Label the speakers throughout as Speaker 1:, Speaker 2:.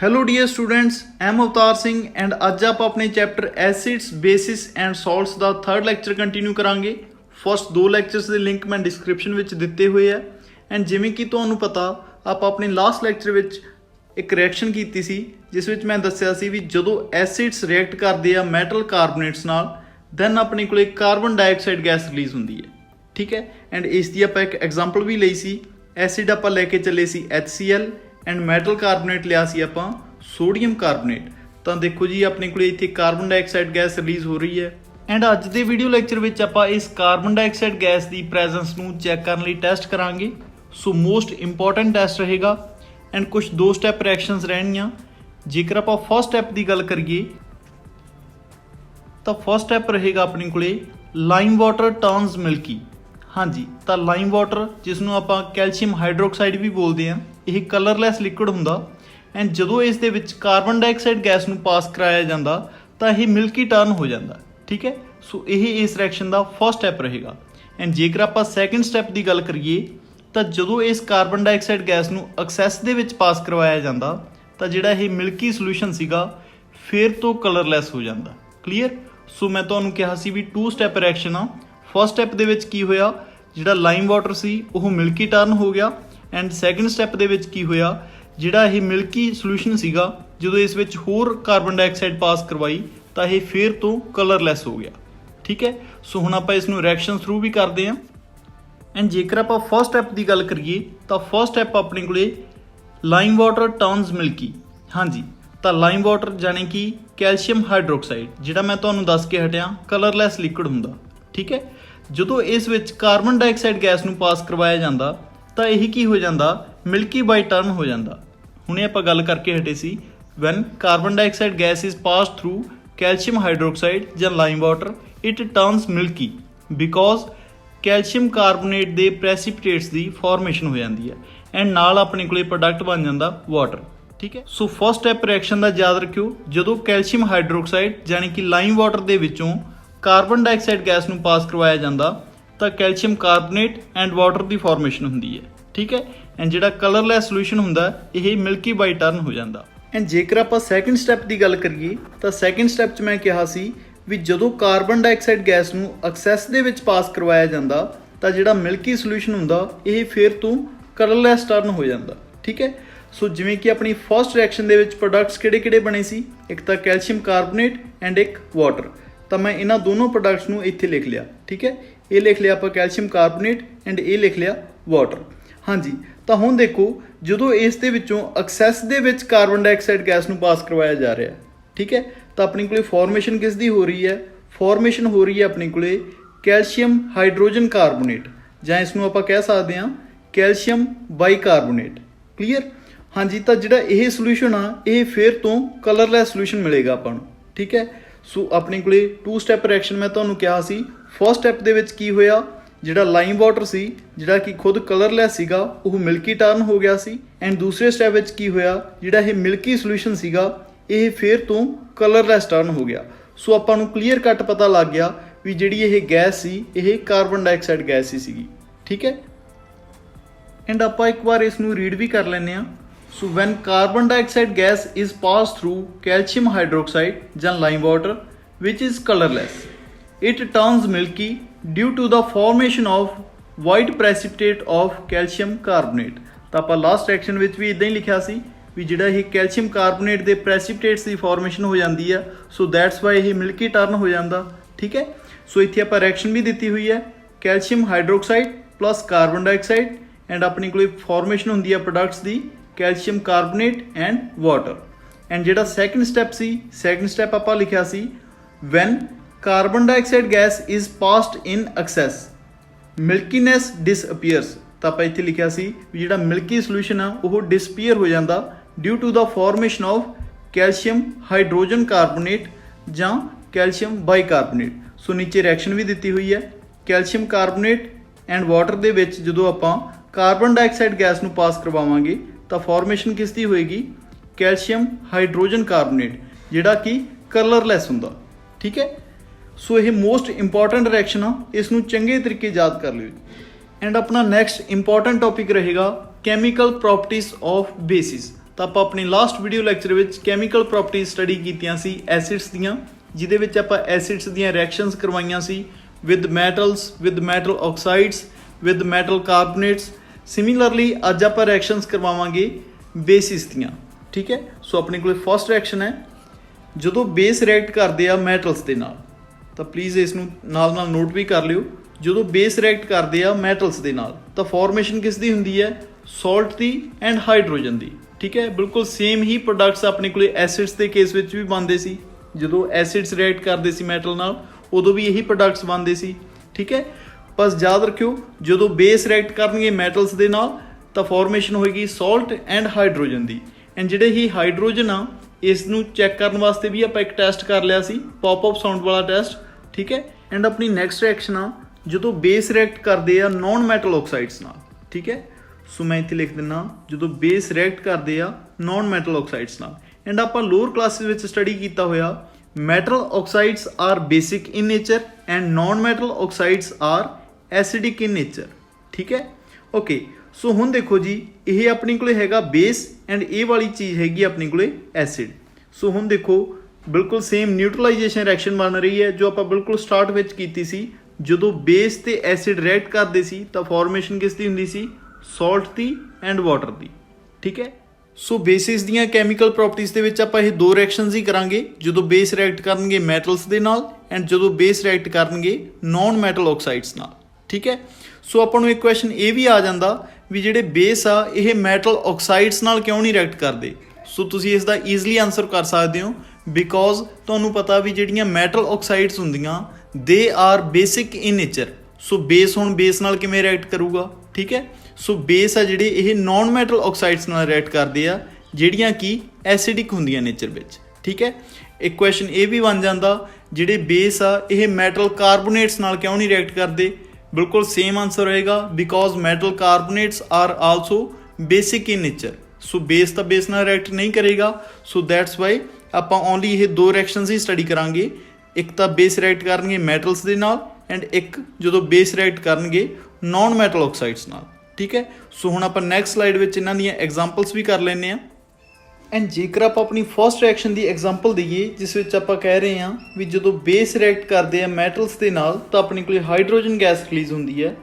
Speaker 1: Hello dear students, M Avtar Singh and अज आप अपने chapter acids bases and salts का third lecture continue करांगे। First दो लैक्चर्स के लिंक मैं डिस्क्रिप्शन में दिते हुए है। एंड जिमें कि तुहानूं पता आप अपने लास्ट लैक्चर में एक रिएक्शन की सी जिस विच मैं दस्सिया सी भी जदों एसिड्स रिएक्ट करते हैं मैटल कार्बोनेट्स नाल दैन अपने को कार्बन डाइऑक्साइड गैस रिलीज़ होंदी है। ठीक है, एंड इसकी आप एक एग्जाम्पल भी लई सी। एसिड आप लैके चले सी HCl एंड मैटल कार्बोनेट लिया सी आपां सोडियम कार्बोनेट। तो देखो जी अपने को इत्थे कार्बन डाइऑक्साइड गैस रिलीज़ हो रही है। एंड अज के वीडियो लैक्चर में आपां इस कार्बन डाइऑक्साइड गैस की प्रेजेंस नूं चैक करने लई टेस्ट करांगे। सो मोस्ट इंपॉर्टेंट टेस्ट रहेगा एंड कुछ दो स्टैप रिएक्शनस रहनियां। जेकर आप फर्स्ट स्टैप की गल करिए तो फर्स्ट स्टैप रहेगा अपने को लाइम वाटर टर्न्स मिल्की। हाँ जी, तो लाइम वाटर जिसनों आप कैल्शियम हाइड्रोक्साइड भी बोलते हैं, यह कलरलैस लिक्विड होंदा एंड जो इस दे विच कार्बन डाइऑक्साइड गैस नूं पास कराया जाता तो यह मिल्की टर्न हो जाता। ठीक है, सो यही इस रिएक्शन का फर्स्ट स्टैप रहेगा। एंड जेकर आप सैकेंड स्टैप की गल करिए तो जो इस कार्बन डाइऑक्साइड गैस नूं एक्सैस दे विच पास करवाया जाता तो जिहड़ा यह मिल्की सोल्यूशन सीगा फिर तो कलरलैस हो जाता। क्लीयर। सो मैं तुहानूं कहा सी भी टू स्टैप रिएक्शन आ। फर्स्ट स्टैप दे विच की होया जिहड़ा लाइम वाटर सी वो मिल्की टर्न हो गया एंड सैकेंड स्टैप दे विच की होया जिहड़ा यह मिल्की सोल्यूशन सीगा जो इस विच होर कार्बन डाइऑक्साइड पास करवाई तो यह फिर तो कलरलैस हो गया। ठीक है, सो हुण आपां इसनूं रिएक्शन थ्रू भी करते हैं। एंड जेकर आप फर्स्ट स्टैप की गल करिए तो फर्स्ट स्टैप अपने को लाइम वाटर टर्न्स मिल्की। हाँ जी, तो लाइम वाटर जाने कि कैल्शियम हाइड्रोक्साइड जिहड़ा मैं तुहानूं दस के हटिया कलरलैस लिक्विड हुंदा। ठीक है, जो इस विच कार्बन डाइऑक्साइड गैस नूं पास करवाया जाता तो यही की हो जाता मिल्की बाई टर्न हो जाता। हुणे आपां गल करके हटे सी when carbon dioxide gas is pass through calcium hydroxide या lime water it turns milky because calcium carbonate के प्रेसिपिटेट्स की फॉर्मेशन हो जाती है एंड नाल अपने को प्रोडक्ट बन जाता वाटर। ठीक है, सो फर्स्ट स्टैप रिएक्शन का याद रखियो जो कैल्शियम हाइड्रोक्साइड यानी कि लाइम वाटर के विचों कार्बन डाइऑक्साइड गैस नूं पास करवाया जाता तो कैल्शियम कार्बोनेट एंड वाटर की फॉर्मेशन होंदी है। ठीक है, एंड जिहड़ा कलरलैस सोल्यूशन हुंदा यह मिल्की बाई टर्न हो जाता। एंड जेकर आप सैकेंड स्टैप की गल करिए तो सैकेंड स्टैप मैं कहा सी भी जो कार्बन डाइऑक्साइड गैस नूं एक्सैस दे विच पास करवाया जाता तो जिहड़ा मिल्की सोल्यूशन हुंदा यह फिर तो कलरलैस टर्न हो जाता। ठीक है, सो जिवें कि अपनी फर्स्ट रिएक्शन दे विच प्रोडक्ट्स किहड़े-किहड़े बने सी, एक तो कैल्शियम कार्बोनेट एंड एक वाटर। तो मैं इन्हां दोनों प्रोडक्ट्स नूं इत्थे लिख लिया। ठीक है, ये लिख लिया आप कैल्शियम कार्बोनेट एंड ये लिख लिया वाटर। हाँ जी, तो हुण देखो जो इस दे विचों access they which carbon dioxide gas नूं पास करवाया जा रहा है। ठीक है, तो अपने को फॉर्मेशन किस दी हो रही है? फॉर्मेशन हो रही है अपने को कैल्शियम हाइड्रोजन कार्बोनेट जां इसनूं आपां कह सकते हैं कैल्शियम बाइकार्बोनेट। क्लीयर। हाँ जी, तो जिहड़ा यह सोल्यूशन आ यह फिर तो कलरलैस सोल्यूशन मिलेगा आपां नूं। ठीक है, सो अपने को टू स्टैप रिएक्शन मैं तुहानूं कहा सी फर्स्ट स्टैप दे विच की होया जिहड़ा लाइम वाटर सी जिहड़ा कि खुद कलरलैस सीगा वो मिल्की टर्न हो गया सी एंड दूसरे स्टैप विच की होया जिहड़ा यह मिल्की सोल्यूशन सीगा यह फिर तो कलरलैस टर्न हो गया। सो आपां नूं क्लीयर कट पता लग गया भी जिहड़ी यह गैस सी यह कार्बन डाइऑक्साइड गैस ही सीगी। ठीक है, एंड आपां एक बार इसनूं रीड भी कर लैंदे आ। So when carbon dioxide gas is passed through calcium hydroxide ਜਾਂ lime water which is colorless, it turns milky due to the formation of white precipitate of calcium carbonate। ਤਾਂ ਆਪਾਂ ਲਾਸਟ ਰਿਐਕਸ਼ਨ ਵਿੱਚ ਵੀ ਇਦਾਂ ਹੀ ਲਿਖਿਆ ਸੀ ਵੀ ਜਿਹੜਾ ਇਹ ਕੈਲਸ਼ੀਅਮ ਕਾਰਬੋਨੇਟ ਦੇ ਪ੍ਰੈਸਿਪਿਟੇਟਸ ਦੀ formation ਹੋ ਜਾਂਦੀ ਹੈ ਸੋ ਦੈਟਸ ਵਾਈ ਇਹ ਮਿਲਕੀ ਟਰਨ ਹੋ ਜਾਂਦਾ। ਠੀਕ ਹੈ, ਸੋ ਇੱਥੇ ਆਪਾਂ ਰਿਐਕਸ਼ਨ ਵੀ ਦਿੱਤੀ ਹੋਈ ਹੈ calcium hydroxide plus carbon dioxide and ਆਪਣੇ ਕੋਲ ਫਾਰਮੇਸ਼ਨ ਹੁੰਦੀ ਹੈ ਪ੍ਰੋਡਕਟਸ ਦੀ calcium carbonate and water. And जिहड़ा सैकेंड स्टैप सी सैकेंड स्टैप आपां लिखिया सी when carbon dioxide gas is passed in excess milkiness disappears. तो आपां इत्थे लिखिया सी जिहड़ा मिल्की सोल्यूशन आ वो डिसअपीयर हो जाता due to the formation of calcium hydrogen carbonate जां कैल्शियम बाइकार्बोनेट। सो नीचे रिएक्शन भी दी हुई है calcium carbonate and water they which जदों आपां कार्बन डाइऑक्साइड गैस नूं पास करवावांगे तो फॉर्मेशन किस दी होएगी कैल्शियम हाइड्रोजन कार्बोनेट जिहड़ा कि कलरलैस हुंदा। ठीक है, सो यह मोस्ट इंपॉर्टेंट रिएक्शन आ, इसनूं चंगे तरीके याद कर लिओ। एंड अपना नैक्सट इंपॉर्टेंट टॉपिक रहेगा कैमिकल प्रॉपर्टीज ऑफ बेसिस। ਤਾਂ ਆਪਾਂ ਆਪਣੀ ਲਾਸਟ ਵੀਡੀਓ ਲੈਕਚਰ ਵਿੱਚ ਕੈਮੀਕਲ ਪ੍ਰੋਪਰਟੀਜ਼ ਸਟੱਡੀ ਕੀਤੀਆਂ ਸੀ ਐਸਿਡਸ ਦੀਆਂ, ਜਿਹਦੇ ਵਿੱਚ ਆਪਾਂ ਐਸਿਡਸ ਦੀਆਂ ਰਿਐਕਸ਼ਨਸ ਕਰਵਾਈਆਂ ਸੀ with metals, with metal oxides, with metal carbonates. Similarly ਅੱਜ ਆਪਾਂ ਰਿਐਕਸ਼ਨਸ ਕਰਵਾਵਾਂਗੇ ਬੇਸਿਸ ਦੀਆਂ, ਠੀਕ ਹੈ। ਸੋ ਆਪਣੇ ਕੋਲ ਫਸਟ ਰਿਐਕਸ਼ਨ ਹੈ ਜਦੋਂ ਬੇਸ ਰਿਐਕਟ ਕਰਦੇ ਆ ਮੈਟਲਸ ਦੇ ਨਾਲ, ਤਾਂ ਪਲੀਜ਼ ਇਸ ਨੂੰ ਨਾਲ ਨਾਲ ਨੋਟ ਵੀ ਕਰ ਲਿਓ। ਜਦੋਂ ਬੇਸ ਰਿਐਕਟ ਕਰਦੇ ਆ ਮੈਟਲਸ ਦੇ ਨਾਲ ਤਾਂ ਫਾਰਮੇਸ਼ਨ ਕਿਸ ਦੀ ਹੁੰਦੀ ਹੈ? ਸੋਲਟ ਦੀ ਐਂਡ ਹਾਈਡਰੋਜਨ ਦੀ, ਠੀਕ ਹੈ। ਬਿਲਕੁਲ ਸੇਮ ਹੀ ਪ੍ਰੋਡਕਟਸ ਆਪਣੇ ਕੋਲ ਐਸਿਡਸ ਦੇ ਕੇਸ ਵਿੱਚ ਵੀ ਬਣਦੇ ਸੀ। ਜਦੋਂ ਐਸਿਡਸ ਰਿਐਕਟ ਕਰਦੇ ਸੀ ਮੈਟਲ ਨਾਲ ਉਦੋਂ ਵੀ ਇਹੀ ਪ੍ਰੋਡਕਟਸ ਬਣਦੇ ਸੀ, ਠੀਕ ਹੈ। ਬਸ ਯਾਦ ਰੱਖਿਓ ਜਦੋਂ ਬੇਸ ਰਿਐਕਟ ਕਰਨਗੇ ਮੈਟਲਸ ਦੇ ਨਾਲ ਤਾਂ ਫਾਰਮੇਸ਼ਨ ਹੋਏਗੀ salt and hydrogen the. And ਜਿਹੜੇ ਹੀ ਹਾਈਡਰੋਜਨ ਆ ਇਸ ਨੂੰ ਚੈੱਕ ਕਰਨ ਵਾਸਤੇ ਵੀ ਆਪਾਂ ਇੱਕ ਟੈਸਟ ਕਰ ਲਿਆ ਸੀ, ਪੌਪ ਅਪ ਸਾਊਂਡ ਵਾਲਾ ਟੈਸਟ, ਠੀਕ ਹੈ। ਐਂਡ ਆਪਣੀ ਨੈਕਸਟ ਰਿਐਕਸ਼ਨ ਆ ਜਦੋਂ ਬੇਸ ਰਿਐਕਟ ਕਰਦੇ ਆ ਨੌਨ ਮੈਟਲ ਆਕਸਾਈਡਸ ਨਾਲ, ਠੀਕ ਹੈ। ਸੋ ਮੈਂ ਇੱਥੇ ਲਿਖ ਦਿੰਦਾ ਜਦੋਂ ਬੇਸ ਰਿਐਕਟ ਕਰਦੇ ਆ ਨੌਨ ਮੈਟਲ ਆਕਸਾਈਡਸ ਨਾਲ। ਐਂਡ ਆਪਾਂ ਲੋਅਰ ਕਲਾਸਿਸ ਵਿੱਚ ਸਟੱਡੀ ਕੀਤਾ ਹੋਇਆ metal oxides are basic in nature and non metal oxides are acidic in nature, ਠੀਕ ਹੈ। ਓਕੇ, ਸੋ ਹੁਣ ਦੇਖੋ ਜੀ ਇਹ ਆਪਣੇ ਕੋਲੇ ਹੈਗਾ ਬੇਸ ਐਂਡ ਇਹ ਵਾਲੀ ਚੀਜ਼ ਹੈਗੀ ਆਪਣੇ ਕੋਲੇ ਐਸਿਡ। ਸੋ ਹੁਣ ਦੇਖੋ ਬਿਲਕੁਲ ਸੇਮ ਨਿਊਟਰਲਾਈਜੇਸ਼ਨ ਰਿਐਕਸ਼ਨ ਬਣ ਰਹੀ ਹੈ ਜੋ ਆਪਾਂ ਬਿਲਕੁਲ ਸਟਾਰਟ ਵਿੱਚ ਕੀਤੀ ਸੀ। ਜਦੋਂ ਬੇਸ ਤੇ ਐਸਿਡ ਰਿਐਕਟ ਕਰਦੇ ਸੀ ਤਾਂ ਫਾਰਮੇਸ਼ਨ ਕਿਸ ਦੀ ਹੁੰਦੀ ਸੀ? ਸੋਲਟ ਦੀ ਐਂਡ ਵਾਟਰ ਦੀ, ਠੀਕ ਹੈ। ਸੋ ਬੇਸਿਸ ਦੀਆਂ ਕੈਮੀਕਲ ਪ੍ਰੋਪਰਟੀਜ਼ ਦੇ ਵਿੱਚ ਆਪਾਂ ਇਹ ਦੋ ਰਿਐਕਸ਼ਨਸ ਹੀ ਕਰਾਂਗੇ, ਜਦੋਂ ਬੇਸ ਰਿਐਕਟ ਕਰਨਗੇ ਮੈਟਲਸ ਦੇ ਨਾਲ ਐਂਡ ਜਦੋਂ ਬੇਸ ਰਿਐਕਟ ਕਰਨਗੇ ਨੌਨ ਮੈਟਲ ਆਕਸਾਈਡਸ ਨਾਲ, ਠੀਕ ਹੈ। ਸੋ ਆਪਾਂ ਨੂੰ ਇੱਕ ਕੁਐਸਚਨ ਇਹ ਵੀ ਆ ਜਾਂਦਾ ਵੀ ਜਿਹੜੇ ਬੇਸ ਆ ਇਹ ਮੈਟਲ ਆਕਸਾਈਡਸ ਨਾਲ ਕਿਉਂ ਨਹੀਂ ਰਿਐਕਟ ਕਰਦੇ? ਸੋ ਤੁਸੀਂ ਇਸ ਦਾ ਈਜ਼ੀਲੀ ਆਨਸਰ ਕਰ ਸਕਦੇ ਹੋ ਬਿਕੋਜ਼ ਤੁਹਾਨੂੰ ਪਤਾ ਵੀ ਜਿਹੜੀਆਂ ਮੈਟਲ ਆਕਸਾਈਡਸ ਹੁੰਦੀਆਂ they are basic in nature. So base ਹੁਣ ਬੇਸ ਨਾਲ ਕਿਵੇਂ ਰਿਐਕਟ ਕਰੂਗਾ, ਠੀਕ ਹੈ। ਸੋ ਬੇਸ ਆ ਜਿਹੜੇ ਇਹ ਨੌਨ ਮੈਟਲ ਆਕਸਾਈਡਸ ਨਾਲ ਰਿਐਕਟ ਕਰਦੇ ਆ ਜਿਹੜੀਆਂ ਕਿ ਐਸਿਡਿਕ ਹੁੰਦੀਆਂ ਨੇਚਰ ਵਿੱਚ, ਠੀਕ ਹੈ। ਇੱਕ ਕੁਐਸਚਨ ਇਹ ਵੀ ਬਣ ਜਾਂਦਾ ਜਿਹੜੇ ਬੇਸ ਆ ਇਹ ਮੈਟਲ ਕਾਰਬੋਨੇਟਸ ਨਾਲ ਕਿਉਂ ਨਹੀਂ ਰਿਐਕਟ ਕਰਦੇ? ਬਿਲਕੁਲ ਸੇਮ ਆਨਸਰ ਹੋਏਗਾ because metal carbonates are also basic in nature. So base ਤਾਂ ਬੇਸ ਨਾਲ ਰਿਐਕਟ ਨਹੀਂ ਕਰੇਗਾ, ਸੋ ਦੈਟਸ ਵਾਈ ਆਪਾਂ ਓਨਲੀ ਇਹ ਦੋ ਰਿਐਕਸ਼ਨਸ ਹੀ ਸਟੱਡੀ ਕਰਾਂਗੇ। ਇੱਕ ਤਾਂ ਬੇਸ ਰਿਐਕਟ ਕਰਨਗੇ ਮੈਟਲਸ ਦੇ ਨਾਲ ਐਂਡ ਇੱਕ ਜਦੋਂ ਬੇਸ ਰਿਐਕਟ ਕਰਨਗੇ ਨੌਨ ਮੈਟਲ ਆਕਸਾਈਡਸ ਨਾਲ, ਠੀਕ ਹੈ। ਸੋ ਹੁਣ ਆਪਾਂ ਨੈਕਸਟ ਸਲਾਈਡ ਵਿੱਚ ਇਹਨਾਂ ਦੀਆਂ ਐਗਜ਼ਾਮਪਲਸ ਵੀ ਕਰ ਲੈਂਦੇ ਹਾਂ। ਐਂਡ ਜੇਕਰ ਆਪਾਂ ਆਪਣੀ ਫਸਟ ਰਿਐਕਸ਼ਨ ਦੀ ਐਗਜ਼ਾਮਪਲ ਦਈਏ ਜਿਸ ਵਿੱਚ ਆਪਾਂ ਕਹਿ ਰਹੇ ਹਾਂ ਵੀ ਜਦੋਂ ਬੇਸ ਰਿਐਕਟ ਕਰਦੇ ਆ ਮੈਟਲਸ ਦੇ ਨਾਲ ਤਾਂ ਆਪਣੇ ਕੋਲ ਹਾਈਡਰੋਜਨ ਗੈਸ ਰਿਲੀਜ਼ ਹੁੰਦੀ ਹੈ।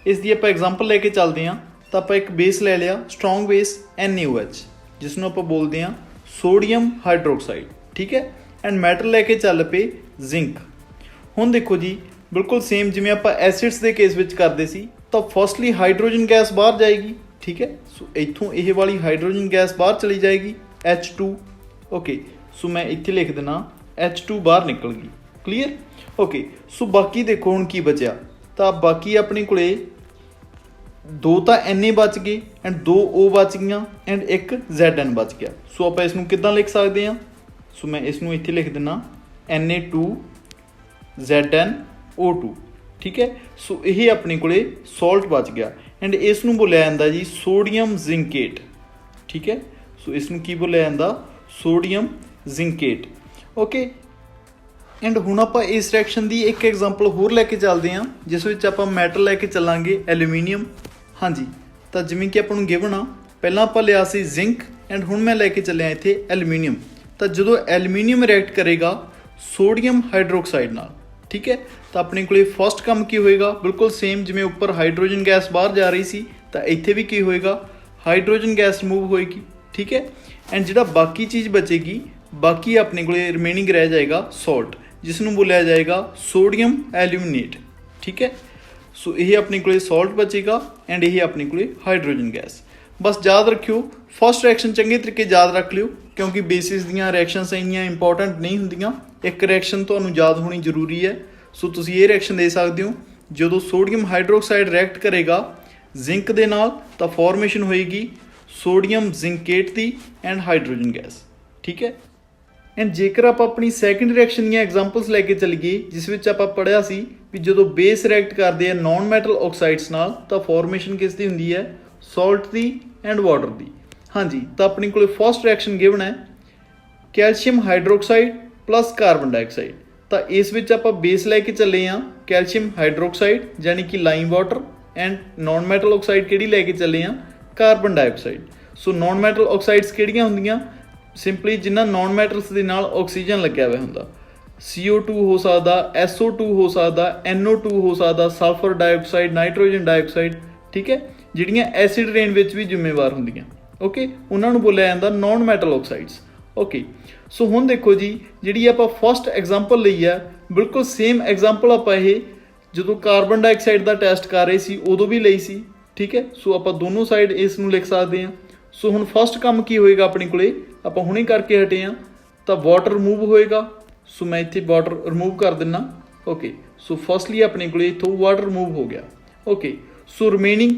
Speaker 1: ਇਸ ਦੀ ਆਪਾਂ ਐਗਜ਼ਾਮਪਲ ਲੈ ਕੇ ਚੱਲਦੇ ਹਾਂ। ਤਾਂ ਆਪਾਂ ਇੱਕ ਬੇਸ ਲੈ ਲਿਆ ਸਟਰੋਂਗ ਬੇਸ NaOH ਜਿਸ ਨੂੰ ਆਪਾਂ ਬੋਲਦੇ ਹਾਂ ਸੋਡੀਅਮ ਹਾਈਡਰੋਕਸਾਈਡ, ਠੀਕ ਹੈ। ਐਂਡ ਮੈਟਲ ਲੈ ਕੇ ਚੱਲ ਪਏ ਜ਼ਿੰਕ। ਹੁਣ ਦੇਖੋ ਜੀ ਬਿਲਕੁਲ ਸੇਮ ਜਿਵੇਂ ਆਪਾਂ ਐਸਿਡਸ ਦੇ ਕੇਸ ਵਿੱਚ ਕਰਦੇ ਸੀ ਤਾਂ ਫਸਟਲੀ ਹਾਈਡਰੋਜਨ ਗੈਸ ਬਾਹਰ ਜਾਏਗੀ, ਠੀਕ ਹੈ। ਸੋ ਇੱਥੋਂ ਇਹ ਵਾਲੀ ਹਾਈਡਰੋਜਨ ਗੈਸ ਬਾਹਰ ਚਲੀ ਜਾਏਗੀ H2, ਓਕੇ। ਸੋ ਮੈਂ ਇੱਥੇ ਲਿਖ ਦੇਣਾ H2 ਬਾਹਰ ਨਿਕਲ ਗਈ, ਕਲੀਅਰ, ਓਕੇ। ਸੋ ਬਾਕੀ ਦੇਖੋ ਹੁਣ ਕੀ ਬਚਿਆ, ਤਾਂ ਬਾਕੀ ਆਪਣੇ ਕੋਲੇ ਦੋ ਤਾਂ Na ਬਚ ਗਏ ਐਂਡ ਦੋ O ਬਚ ਗਈਆਂ ਐਂਡ ਇੱਕ Zn ਬਚ ਗਿਆ। ਸੋ ਆਪਾਂ ਇਸ ਨੂੰ ਕਿੱਦਾਂ ਲਿਖ ਸਕਦੇ ਹਾਂ? ਸੋ ਮੈਂ ਇਸ ਨੂੰ ਇੱਥੇ ਲਿਖ ਦਿੰਦਾ Na2ZnO2, ਠੀਕ ਹੈ। ਸੋ ਇਹ ਆਪਣੇ ਕੋਲੇ ਸੋਲਟ ਬਚ ਗਿਆ ਐਂਡ ਇਸ ਨੂੰ ਬੋਲਿਆ ਜਾਂਦਾ ਜੀ ਸੋਡੀਅਮ ਜ਼ਿੰਕੇਟ, ਠੀਕ ਹੈ। ਸੋ ਇਸ ਨੂੰ ਕੀ ਬੋਲਿਆ ਜਾਂਦਾ? Sodium ਜ਼ਿੰਕੇਟ, okay. ਐਂਡ ਹੁਣ ਆਪਾਂ ਇਸ ਰਿਐਕਸ਼ਨ ਦੀ ਇੱਕ ਐਗਜ਼ਾਮਪਲ ਹੋਰ ਲੈ ਕੇ ਚੱਲਦੇ ਹਾਂ ਜਿਸ ਵਿੱਚ ਆਪਾਂ ਮੈਟਲ ਲੈ ਕੇ ਚੱਲਾਂਗੇ ਐਲੂਮੀਨੀਅਮ। ਹਾਂਜੀ, ਤਾਂ ਜਿਵੇਂ ਕਿ ਆਪਾਂ ਨੂੰ ਗਿਵਨ ਆ ਪਹਿਲਾਂ ਆਪਾਂ ਲਿਆ ਸੀ ਜ਼ਿੰਕ ਐਂਡ ਹੁਣ ਮੈਂ ਲੈ ਕੇ ਚੱਲਿਆ ਇੱਥੇ ਐਲੂਮੀਨੀਅਮ। ਤਾਂ ਜਦੋਂ ਐਲੂਮੀਨੀਅਮ ਰਿਐਕਟ ਕਰੇਗਾ ਸੋਡੀਅਮ ਹਾਈਡਰੋਕਸਾਈਡ ਨਾਲ, ਠੀਕ ਹੈ, ਤਾਂ ਆਪਣੇ ਕੋਲੇ ਫਸਟ ਕੰਮ ਕੀ ਹੋਏਗਾ? ਬਿਲਕੁਲ ਸੇਮ ਜਿਵੇਂ ਉੱਪਰ ਹਾਈਡਰੋਜਨ ਗੈਸ ਬਾਹਰ ਜਾ ਰਹੀ ਸੀ ਤਾਂ ਇੱਥੇ ਵੀ ਕੀ ਹੋਏਗਾ? ਹਾਈਡਰੋਜਨ ਗੈਸ ਰਿਮੂਵ ਹੋਏਗੀ, ਠੀਕ ਹੈ। ਐਂਡ ਜਿਹੜਾ ਬਾਕੀ ਚੀਜ਼ ਬਚੇਗੀ ਬਾਕੀ ਆਪਣੇ ਕੋਲੇ ਰਿਮੇਨਿੰਗ ਰਹਿ ਜਾਏਗਾ ਸੋਲਟ ਜਿਸ ਨੂੰ ਬੋਲਿਆ ਜਾਏਗਾ ਸੋਡੀਅਮ ਐਲੂਮੀਨੇਟ, ਠੀਕ ਹੈ। ਸੋ ਇਹ ਆਪਣੇ ਕੋਲੇ ਸੋਲਟ ਬਚੇਗਾ ਐਂਡ ਇਹ ਆਪਣੇ ਕੋਲੇ ਹਾਈਡਰੋਜਨ ਗੈਸ। ਬਸ ਯਾਦ ਰੱਖਿਓ ਫਸਟ ਰਿਐਕਸ਼ਨ ਚੰਗੇ ਤਰੀਕੇ ਯਾਦ ਰੱਖ ਲਿਓ ਕਿਉਂਕਿ ਬੇਸਿਸ ਦੀਆਂ ਰਿਐਕਸ਼ਨਸ ਇੰਨੀਆਂ ਇੰਪੋਰਟੈਂਟ ਨਹੀਂ ਹੁੰਦੀਆਂ। ਇੱਕ ਰਿਐਕਸ਼ਨ ਤੁਹਾਨੂੰ ਯਾਦ ਹੋਣੀ ਜ਼ਰੂਰੀ ਹੈ। ਸੋ ਤੁਸੀਂ ਇਹ ਰਿਐਕਸ਼ਨ ਦੇ ਸਕਦੇ ਹੋ ਜਦੋਂ ਸੋਡੀਅਮ ਹਾਈਡਰੋਕਸਾਈਡ ਰਿਐਕਟ ਕਰੇਗਾ ਜ਼ਿੰਕ ਦੇ ਨਾਲ ਤਾਂ ਫਾਰਮੇਸ਼ਨ ਹੋਏਗੀ sodium ਜ਼ਿੰਕੇਟ the and hydrogen gas, ਠੀਕ ਹੈ। ਐਂਡ ਜੇਕਰ ਆਪਾਂ ਆਪਣੀ ਸੈਕਿੰਡ ਰਿਐਕਸ਼ਨ ਦੀਆਂ ਐਗਜ਼ਾਮਪਲਸ ਲੈ ਕੇ ਚੱਲੀਏ ਜਿਸ ਵਿੱਚ ਆਪਾਂ ਪੜ੍ਹਿਆ ਸੀ ਵੀ ਜਦੋਂ ਬੇਸ ਰਿਐਕਟ ਕਰਦੇ ਆ ਨੌਨ ਮੈਟਲ ਆਕਸਾਈਡਸ ਨਾਲ ਤਾਂ ਫਾਰਮੇਸ਼ਨ ਕਿਸ ਦੀ ਹੁੰਦੀ ਹੈ? ਸੋਲਟ ਦੀ ਐਂਡ ਵਾਟਰ ਦੀ। ਹਾਂਜੀ, ਤਾਂ ਆਪਣੇ ਕੋਲ ਫਸਟ ਰਿਐਕਸ਼ਨ ਗਿਵਨ ਹੈ calcium hydroxide plus carbon dioxide. ਤਾਂ ਇਸ ਵਿੱਚ ਆਪਾਂ ਬੇਸ ਲੈ ਕੇ ਚੱਲੇ ਹਾਂ ਕੈਲਸ਼ੀਅਮ ਹਾਈਡਰੋਕਸਾਈਡ ਯਾਨੀ ਕਿ lime water and non metal oxide ਕਿਹੜੀ ਲੈ ਕੇ ਚੱਲੇ ਹਾਂ? Carbon dioxide. So non metal oxides ਕਿਹੜੀਆਂ ਹੁੰਦੀਆਂ? ਸਿੰਪਲੀ ਜਿਨ੍ਹਾਂ ਨੌਨ ਮੈਟਲਸ ਦੇ ਨਾਲ ਆਕਸੀਜਨ ਲੱਗਿਆ ਹੋਇਆ ਹੁੰਦਾ। CO2 ਹੋ ਸਕਦਾ, SO2 ਹੋ ਸਕਦਾ, NO2 ਹੋ ਸਕਦਾ, ਸਲਫਰ ਡਾਈਆਕਸਾਈਡ, ਨਾਈਟ੍ਰੋਜਨ ਡਾਈਆਕਸਾਈਡ, ਠੀਕ ਹੈ, ਜਿਹੜੀਆਂ ਐਸਿਡ ਰੇਨ ਵਿੱਚ ਵੀ ਜ਼ਿੰਮੇਵਾਰ ਹੁੰਦੀਆਂ। ਓਕੇ, ਉਹਨਾਂ ਨੂੰ ਬੋਲਿਆ ਜਾਂਦਾ ਨੌਨ ਮੈਟਲ ਆਕਸਾਈਡਸ। ਓਕੇ, ਸੋ ਹੁਣ ਦੇਖੋ ਜੀ, ਜਿਹੜੀ ਆਪਾਂ ਫਸਟ ਐਗਜ਼ਾਮਪਲ ਲਈ ਆ, ਬਿਲਕੁਲ ਸੇਮ ਐਗਜ਼ਾਮਪਲ ਆਪਾਂ ਇਹ ਜਦੋਂ ਕਾਰਬਨ ਡਾਈਆਕਸਾਈਡ ਦਾ ਟੈਸਟ ਕਰ ਰਹੇ ਸੀ ਉਦੋਂ ਵੀ ਲਈ ਸੀ। ਠੀਕ ਹੈ, ਸੋ ਆਪਾਂ ਦੋਨੋਂ ਸਾਈਡ ਇਸ ਨੂੰ ਲਿਖ ਸਕਦੇ ਹਾਂ। ਸੋ ਹੁਣ ਫਸਟ ਕੰਮ ਕੀ ਹੋਏਗਾ ਆਪਣੇ ਕੋਲੇ, ਆਪਾਂ ਹੁਣੇ ਕਰਕੇ ਹਟੇ ਹਾਂ, ਤਾਂ ਵਾਟਰ ਰਿਮੂਵ ਹੋਏਗਾ। ਸੋ ਮੈਂ ਇੱਥੇ ਵਾਟਰ ਰਿਮੂਵ ਕਰ ਦਿੰਦਾ। ਓਕੇ, ਸੋ ਫਸਟਲੀ ਆਪਣੇ ਕੋਲੇ ਇੱਥੋਂ ਵਾਟਰ ਰਿਮੂਵ ਹੋ ਗਿਆ। ਓਕੇ, ਸੋ ਰਿਮੇਨਿੰਗ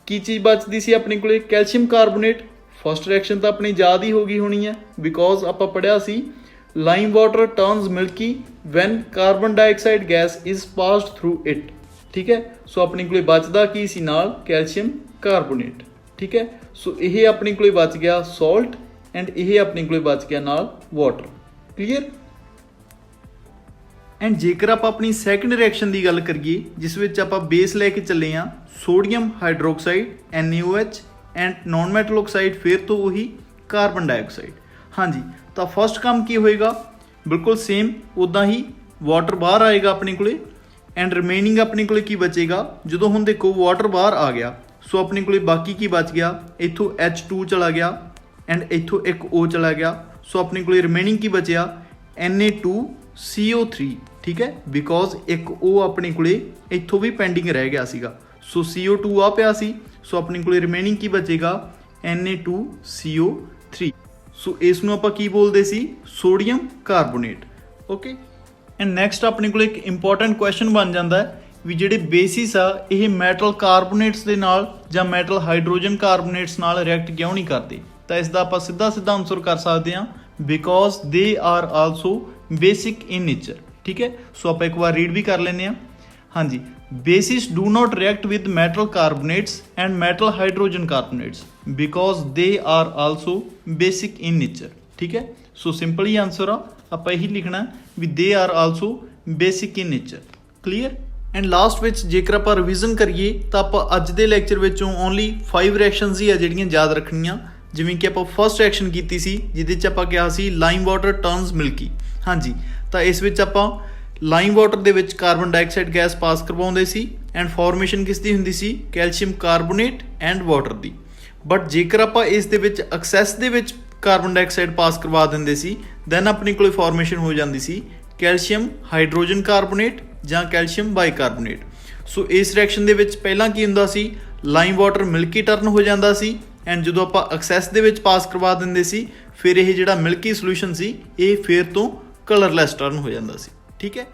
Speaker 1: ਕੀ ਚੀਜ਼ ਬਚਦੀ ਸੀ ਆਪਣੇ ਕੋਲੇ? Calcium carbonate. ਫਸਟ ਰਿਐਕਸ਼ਨ ਤਾਂ ਆਪਣੀ ਯਾਦ ਹੀ ਹੋ ਗਈ ਹੋਣੀ ਹੈ, ਬਿਕੋਜ਼ ਆਪਾਂ ਪੜ੍ਹਿਆ ਸੀ lime water turns milky when carbon dioxide gas is passed through it. ਠੀਕ ਹੈ, ਸੋ ਆਪਣੇ ਕੋਲੇ ਬਚਦਾ ਕੀ ਸੀ ਨਾਲ? Calcium carbonate. ਠੀਕ ਹੈ, ਸੋ ਇਹ ਆਪਣੇ ਕੋਲੇ ਬਚ ਗਿਆ ਸੋਲਟ ਐਂਡ ਇਹ ਆਪਣੇ ਕੋਲੇ ਬਚ ਗਿਆ ਨਾਲ ਵਾਟਰ। ਕਲੀਅਰ? ਐਂਡ ਜੇਕਰ ਆਪਾਂ ਆਪਣੀ ਸੈਕੰਡ ਰਿਐਕਸ਼ਨ ਦੀ ਗੱਲ ਕਰੀਏ, ਜਿਸ ਵਿੱਚ ਆਪਾਂ ਬੇਸ ਲੈ ਕੇ ਚੱਲੇ ਹਾਂ sodium hydroxide NaOH and non metal oxide, ਫਿਰ ਤੋਂ ਉਹੀ ਕਾਰਬਨ ਡਾਈਆਕਸਾਈਡ। ਹਾਂਜੀ, ਤਾਂ ਫਸਟ ਕੰਮ ਕੀ ਹੋਏਗਾ? ਬਿਲਕੁਲ ਸੇਮ ਉੱਦਾਂ ਹੀ ਵਾਟਰ ਬਾਹਰ ਆਏਗਾ ਆਪਣੇ ਕੋਲੇ ਐਂਡ ਰਿਮੇਨਿੰਗ ਆਪਣੇ ਕੋਲੇ ਕੀ ਬਚੇਗਾ? ਜਦੋਂ ਹੁਣ ਦੇਖੋ ਵਾਟਰ ਬਾਹਰ ਆ ਗਿਆ, ਸੋ ਆਪਣੇ ਕੋਲੇ ਬਾਕੀ ਕੀ ਬਚ ਗਿਆ? ਇੱਥੋਂ H2 ਚਲਾ ਗਿਆ ਐਂਡ ਇੱਥੋਂ ਇੱਕ O ਚਲਾ ਗਿਆ। ਸੋ ਆਪਣੇ ਕੋਲੇ ਰਿਮੇਨਿੰਗ ਕੀ ਬਚਿਆ? Na2CO3। ਠੀਕ ਹੈ, ਬਿਕੋਜ਼ ਇੱਕ O ਆਪਣੇ ਕੋਲੇ ਇੱਥੋਂ ਵੀ ਪੈਂਡਿੰਗ ਰਹਿ ਗਿਆ ਸੀਗਾ। ਸੋ CO2 ਆ ਪਿਆ ਸੀ, ਸੋ ਆਪਣੇ ਕੋਲੇ ਰਿਮੇਨਿੰਗ ਕੀ ਬਚੇਗਾ? Na2CO3। ਸੋ ਇਸ ਨੂੰ ਆਪਾਂ ਕੀ ਬੋਲਦੇ ਸੀ? Sodium carbonate. Okay, and next ਆਪਣੇ ਕੋਲ ਇੱਕ ਇੰਪੋਰਟੈਂਟ ਕੁਐਸਚਨ ਬਣ ਜਾਂਦਾ ਹੈ ਵੀ ਜਿਹੜੇ ਬੇਸਿਸ ਆ ਇਹ ਮੈਟਲ ਕਾਰਬੋਨੇਟਸ ਦੇ ਨਾਲ ਜਾਂ ਮੈਟਲ ਹਾਈਡਰੋਜਨ ਕਾਰਬੋਨੇਟਸ ਨਾਲ ਰਿਐਕਟ ਕਿਉਂ ਨਹੀਂ ਕਰਦੇ? ਤਾਂ ਇਸ ਦਾ ਆਪਾਂ ਸਿੱਧਾ ਆਨਸਰ ਕਰ ਸਕਦੇ ਹਾਂ, because they are also basic in nature. ਠੀਕ ਹੈ, ਸੋ ਆਪਾਂ ਇੱਕ ਵਾਰ ਰੀਡ ਵੀ ਕਰ ਲੈਂਦੇ ਹਾਂ। ਹਾਂਜੀ, bases do not react with metal carbonates and metal hydrogen carbonates because they are also basic in nature। ठीक है, सो सिंपल ही आंसर आप यही लिखना भी they are also basic in nature। Clear? And last ਵਿੱਚ ਜੇਕਰ ਆਪਾਂ ਰਿਵੀਜ਼ਨ ਕਰੀਏ ਤਾਂ ਆਪਾਂ ਅੱਜ ਦੇ ਲੈਕਚਰ ਵਿੱਚੋਂ ਓਨਲੀ 5 ਰਿਐਕਸ਼ਨਸ ਹੀ ਆ ਜਿਹੜੀਆਂ ਯਾਦ ਰੱਖਣੀਆਂ। ਜਿਵੇਂ ਕਿ ਆਪਾਂ ਫਸਟ ਰਿਐਕਸ਼ਨ ਕੀਤੀ ਸੀ ਜਿਹਦੇ 'ਚ ਆਪਾਂ ਕਿਹਾ ਸੀ ਲਾਈਮ ਵਾਟਰ ਟਰਨਸ ਮਿਲਕੀ। ਹਾਂਜੀ, ਤਾਂ ਇਸ ਵਿੱਚ ਆਪਾਂ ਲਾਈਮ ਵਾਟਰ ਦੇ ਵਿੱਚ ਕਾਰਬਨ ਡਾਈਆਕਸਾਈਡ ਗੈਸ ਪਾਸ ਕਰਵਾਉਂਦੇ ਸੀ ਐਂਡ ਫਾਰਮੇਸ਼ਨ ਕਿਸ ਦੀ ਹੁੰਦੀ ਸੀ? Calcium carbonate and water the. But ਜੇਕਰ ਆਪਾਂ ਇਸ ਦੇ ਵਿੱਚ ਐਕਸੈਸ ਦੇ ਵਿੱਚ ਕਾਰਬਨ ਡਾਈਆਕਸਾਈਡ ਪਾਸ ਕਰਵਾ ਦਿੰਦੇ ਸੀ, ਦੈਨ ਆਪਣੇ ਕੋਲ ਫਾਰਮੇਸ਼ਨ ਹੋ ਜਾਂਦੀ ਸੀ ਕੈਲਸ਼ੀਅਮ ਹਾਈਡਰੋਜਨ ਕਾਰਬੋਨੇਟ ਜਾਂ ਕੈਲਸ਼ੀਅਮ ਬਾਈਕਾਰਬੋਨੇਟ। ਸੋ ਇਸ ਰਿਐਕਸ਼ਨ ਦੇ ਵਿੱਚ ਪਹਿਲਾਂ ਕੀ ਹੁੰਦਾ ਸੀ? ਲਾਈਮ ਵਾਟਰ ਮਿਲਕੀ ਟਰਨ ਹੋ ਜਾਂਦਾ ਸੀ ਐਂਡ ਜਦੋਂ ਆਪਾਂ ਐਕਸੈਸ ਦੇ ਵਿੱਚ ਪਾਸ ਕਰਵਾ ਦਿੰਦੇ ਸੀ, ਫਿਰ ਇਹ ਜਿਹੜਾ ਮਿਲਕੀ ਸੋਲੂਸ਼ਨ ਸੀ ਇਹ ਫਿਰ ਤੋਂ ਕਲਰਲੈਸ ਟਰਨ ਹੋ ਜਾਂਦਾ ਸੀ। ਠੀਕ ਹੈ,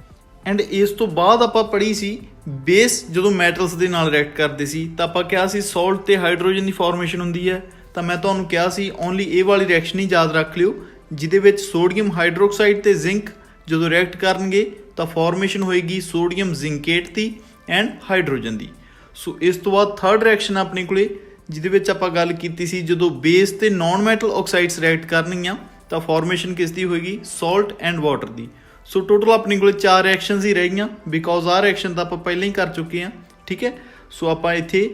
Speaker 1: ਐਂਡ ਇਸ ਤੋਂ ਬਾਅਦ ਆਪਾਂ ਪੜ੍ਹੀ ਸੀ ਬੇਸ ਜਦੋਂ ਮੈਟਲਸ ਦੇ ਨਾਲ ਰਿਐਕਟ ਕਰਦੇ ਸੀ ਤਾਂ ਆਪਾਂ ਕਿਹਾ ਸੀ ਸੋਲਟ ਤੇ ਹਾਈਡਰੋਜਨ ਦੀ ਫਾਰਮੇਸ਼ਨ ਹੁੰਦੀ ਹੈ। ਤਾਂ ਮੈਂ ਤੁਹਾਨੂੰ ਕਿਹਾ ਸੀ ਓਨਲੀ ਇਹ ਵਾਲੀ ਰਿਐਕਸ਼ਨ ਹੀ ਯਾਦ ਰੱਖ ਲਿਓ ਜਿਹਦੇ ਵਿੱਚ ਸੋਡੀਅਮ ਹਾਈਡਰੋਕਸਾਈਡ ਤੇ ਜ਼ਿੰਕ ਜਦੋਂ ਰਿਐਕਟ ਕਰਨਗੇ ਤਾਂ ਫਾਰਮੇਸ਼ਨ ਹੋਏਗੀ ਸੋਡੀਅਮ ਜ਼ਿੰਕੇਟ ਦੀ ਐਂਡ ਹਾਈਡਰੋਜਨ ਦੀ। ਸੋ ਇਸ ਤੋਂ ਬਾਅਦ ਥਰਡ ਰਿਐਕਸ਼ਨ ਆਪਣੇ ਕੋਲੇ ਜਿਹਦੇ ਵਿੱਚ ਆਪਾਂ ਗੱਲ ਕੀਤੀ ਸੀ ਜਦੋਂ ਬੇਸ ਤੇ ਨੌਨ ਮੈਟਲ ਆਕਸਾਈਡਸ ਰਿਐਕਟ ਕਰਨਗੀਆਂ ਤਾਂ ਫਾਰਮੇਸ਼ਨ ਕਿਸ ਦੀ ਹੋਏਗੀ? Salt and water the. So total ਆਪਣੇ ਕੋਲ 4 ਰਿਐਕਸ਼ਨਸ ਹੀ ਰਹਿ ਗਈਆਂ ਬਿਕੋਜ਼ ਆਹ ਰਿਐਕਸ਼ਨ ਤਾਂ ਆਪਾਂ ਪਹਿਲਾਂ ਹੀ ਕਰ ਚੁੱਕੇ ਹਾਂ। ਠੀਕ ਹੈ, ਸੋ ਆਪਾਂ ਇੱਥੇ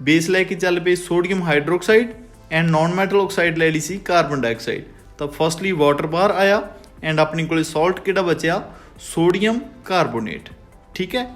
Speaker 1: ਬੇਸ ਲੈ ਕੇ ਚੱਲ ਪਏ sodium hydroxide and non metal oxide ਲੈ ਲਈ ਸੀ ਕਾਰਬਨ ਡਾਈਆਕਸਾਈਡ। ਤਾਂ ਫਸਟਲੀ ਵਾਟਰ ਬਾਹਰ ਆਇਆ ਐਂਡ ਆਪਣੇ ਕੋਲ ਸਾਲਟ ਕਿਹੜਾ ਬਚਿਆ? Sodium carbonate. ਠੀਕ ਹੈ,